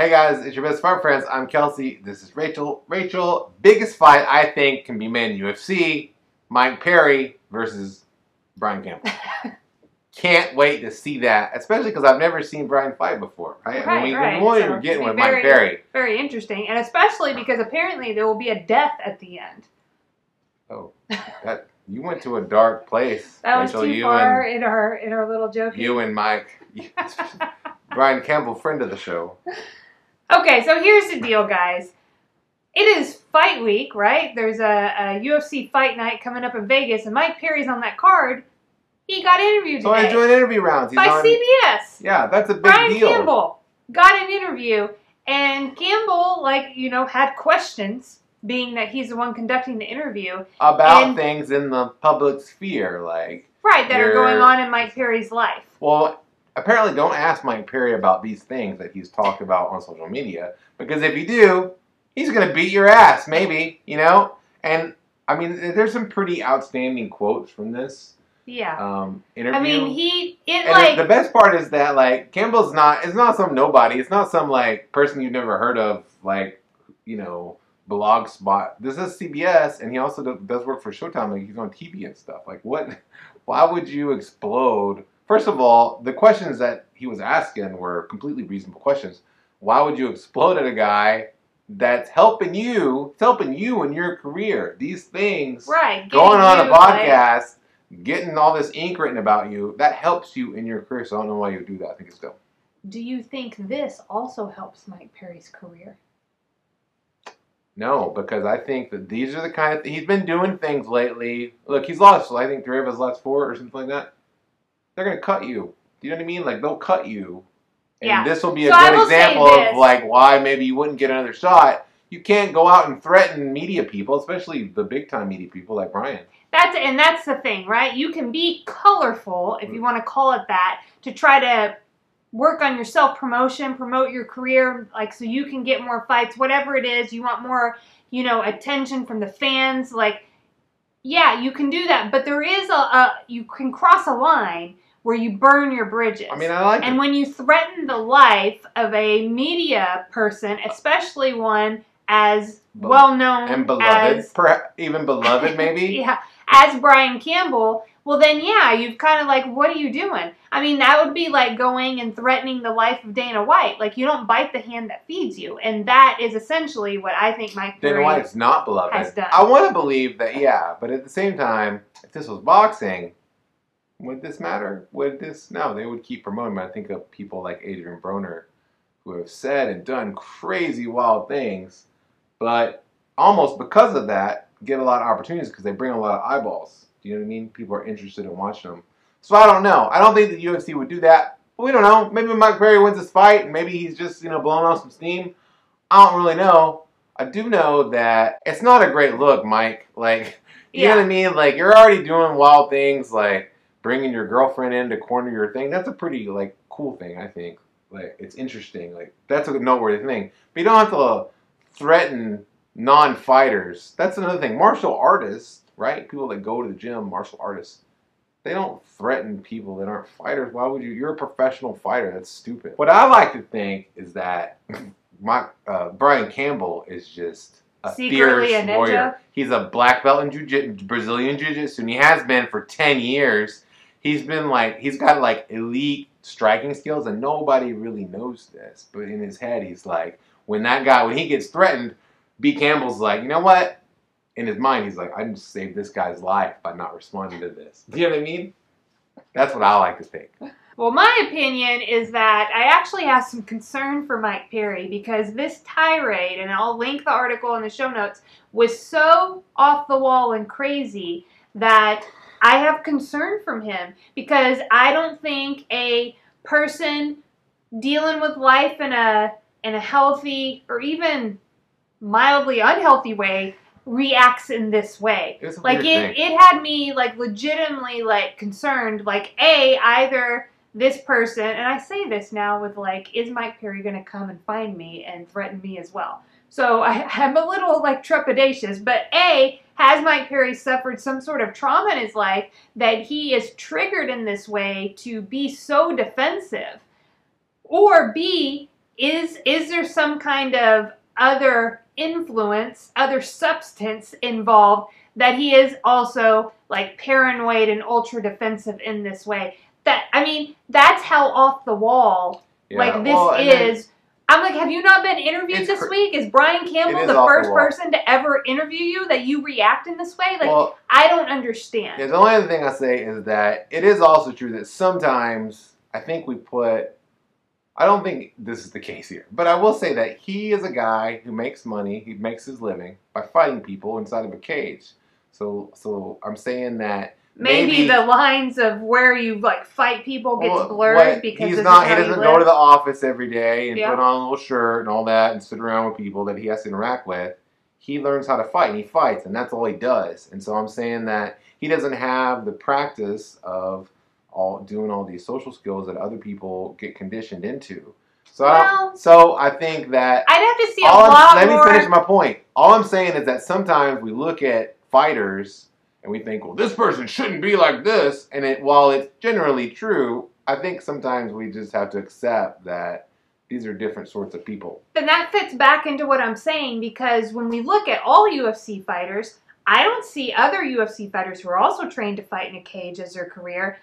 Hey guys, it's your best fight friends. I'm Kelsey. This is Rachel. Rachel, biggest fight I think can be made in UFC, Mike Perry versus Brian Campbell. Can't wait to see that, especially because I've never seen Brian fight before, right? Right. The one we were getting with Mike Perry. Very interesting, and especially because apparently there will be a death at the end. Oh, that you went to a dark place. That was Rachel, too far in our little joke. You and Mike, Brian Campbell, friend of the show. Okay, so here's the deal, guys. It is fight week, right? There's a UFC fight night coming up in Vegas, and Mike Perry's on that card. He got interviewed today. So I joined interview rounds. He's by on CBS. Yeah, that's a big Brian deal. Campbell got an interview, and Campbell, had questions, being that he's the one conducting the interview. About things in the public sphere, like... Right, that are going on in Mike Perry's life. Well, apparently don't ask Mike Perry about these things that he's talked about on social media, because if you do, he's going to beat your ass, maybe, And, I mean, there's some pretty outstanding quotes from this. Yeah. Interview. I mean, the best part is that, Campbell's it's not some nobody. It's not some, person you've never heard of, blog spot. This is CBS, and he also does work for Showtime. He's on TV and stuff. Why would you explode? First of all, the questions that he was asking were completely reasonable questions. Why would you explode at a guy that's helping you? It's helping you in your career. These things, right? Going on a podcast, getting all this ink written about you, that helps you in your career. So I don't know why you would do that. I think it's dope. Do you think this also helps Mike Perry's career? No, because I think that these are the kind of he's been doing things lately. Look, he's lost, I think, 3 of his last 4 or something like that. They're going to cut you. Do you know what I mean? They'll cut you. And this will be a good example of, why maybe you wouldn't get another shot. You can't go out and threaten media people, especially the big-time media people like Brian. That's the thing, right? You can be colorful, if you want to call it that, to try to work on your self-promotion, promote your career, so you can get more fights, whatever it is. You want more, attention from the fans. Yeah, you can do that. But there is you can cross a line where you burn your bridges. I mean, I like And when you threaten the life of a media person, especially one as well-known and beloved, as... even beloved, maybe? Yeah, as Brian Campbell, well then, yeah, you've kind of what are you doing? I mean, that would be like going and threatening the life of Dana White. You don't bite the hand that feeds you. And that is essentially what I think Mike Perry Dana White's not beloved. Has done. I want to believe that, yeah, but at the same time, if this was boxing, would this matter? No, they would keep promoting. I think of people like Adrian Broner who have said and done crazy, wild things, but almost because of that, get a lot of opportunities because they bring a lot of eyeballs. Do you know what I mean? People are interested in watching them. So I don't know. I don't think the UFC would do that. But we don't know. Maybe Mike Perry wins this fight, and maybe he's just, blowing off some steam. I don't really know. I do know that it's not a great look, Mike. You know what I mean? You're already doing wild things, bringing your girlfriend in to corner your thing. That's a pretty, cool thing, I think. It's interesting. That's a noteworthy thing. But you don't have to threaten non-fighters. That's another thing. Martial artists, right? People that go to the gym, martial artists, they don't threaten people that aren't fighters. Why would you? You're a professional fighter. That's stupid. What I like to think is that Brian Campbell is just a fierce warrior. He's a black belt in Brazilian Jiu-Jitsu, and he has been for 10 years. He's got elite striking skills, and nobody really knows this. But in his head, he's when he gets threatened, B. Campbell's you know what? In his mind, he's I just saved this guy's life by not responding to this. Do you know what I mean? That's what I like to think. Well, my opinion is that I actually have some concern for Mike Perry because this tirade, and I'll link the article in the show notes, was so off the wall and crazy that I have concern from him because I don't think a person dealing with life in a healthy or even mildly unhealthy way reacts in this way. It had me legitimately concerned. Either this person, and I say this now with is Mike Perry going to come and find me and threaten me as well? So I'm a little trepidatious. But A, has Mike Perry suffered some sort of trauma in his life that he is triggered in this way to be so defensive? Or B, is there some kind of other influence, other substance involved that he is also like paranoid and ultra defensive in this way? That, I mean, that's how off the wall like this is. I'm like, have you not been interviewed this week? Is Brian Campbell the first person to ever interview you that you react in this way? Like, I don't understand. Yeah, the only other thing I say is that it is also true that sometimes I think we put, I don't think this is the case here, but I will say that he is a guy who makes money, he makes his living by fighting people inside of a cage. So I'm saying that maybe the lines of where you like fight people gets blurred because he doesn't go to the office every day and put on a little shirt and all that and sit around with people that he has to interact with. He learns how to fight and he fights, and that's all he does. And so I'm saying that he doesn't have the practice of doing all these social skills that other people get conditioned into. So I think that I'd have to see a lot more. Let me finish my point. All I'm saying is that sometimes we look at fighters and we think, well, this person shouldn't be like this. And while it's generally true, I think sometimes we just have to accept that these are different sorts of people. Then that fits back into what I'm saying, because when we look at all UFC fighters, I don't see other UFC fighters who are also trained to fight in a cage as their career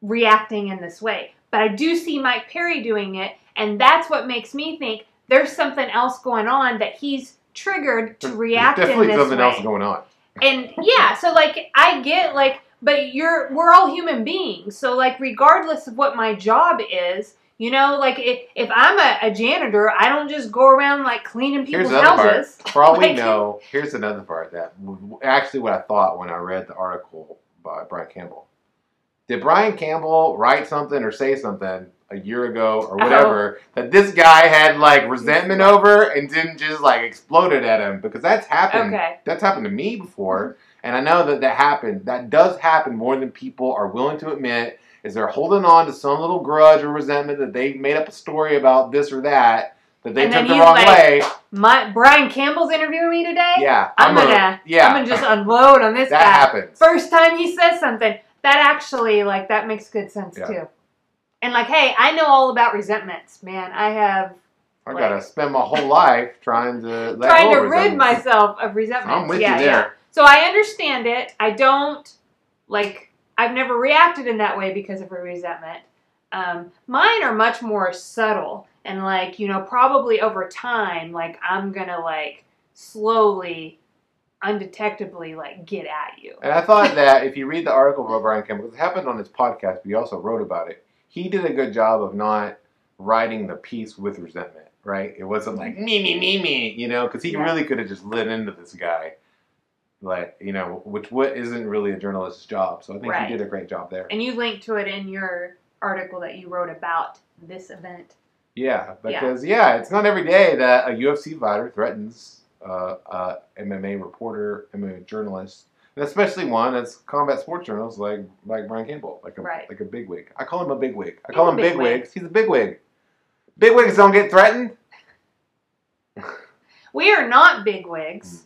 reacting in this way. But I do see Mike Perry doing it, and that's what makes me think there's something else going on, that he's triggered to react in this way. There's definitely something else going on. And yeah, so like I get like, but we're all human beings. So like regardless of what my job is, you know, like if I'm a janitor, I don't just go around like cleaning people's houses. For all we know, here's another part that actually what I thought when I read the article by Brian Campbell. Did Brian Campbell write something or say something a year ago or whatever that this guy had like resentment over and didn't just like exploded at him? Because that's happened. Okay. That's happened to me before, and I know that happened. That does happen more than people are willing to admit. Is they're holding on to some little grudge or resentment that they made up a story about this or that they took the wrong way. Brian Campbell's interviewing me today. Yeah, I'm gonna just unload on this guy. That happens. First time he says something. That actually, like, that makes good sense, too. And, like, hey, I know all about resentments, man. I gotta spend my whole life trying to rid myself of resentments. I'm with you there. Yeah. So I understand it. I don't, like, I've never reacted in that way because of a resentment. Mine are much more subtle. And, like, you know, probably over time, like, I'm gonna, like, slowly, undetectably, like, get at you. And I thought that if you read the article about Brian Campbell, because it happened on his podcast, but he also wrote about it, he did a good job of not writing the piece with resentment, right? It wasn't like, me, you know, because he really could have just lit into this guy, like, you know, which isn't really a journalist's job. So I think he did a great job there. And you linked to it in your article that you wrote about this event. Yeah, because, it's not every day that a UFC fighter threatens MMA reporter, MMA journalist, and especially one that's combat sports journalist like Brian Campbell, like a bigwig. I call him a bigwig. I call him bigwigs. He's a bigwig. Bigwigs don't get threatened. We are not bigwigs,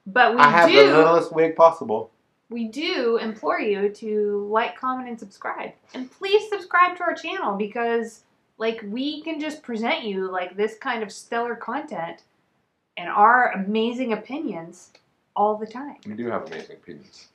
but we I have the littlest wig possible. We do implore you to like, comment, and subscribe, and please subscribe to our channel because, like, we can just present you like this kind of stellar content and our amazing opinions all the time. We do have amazing opinions.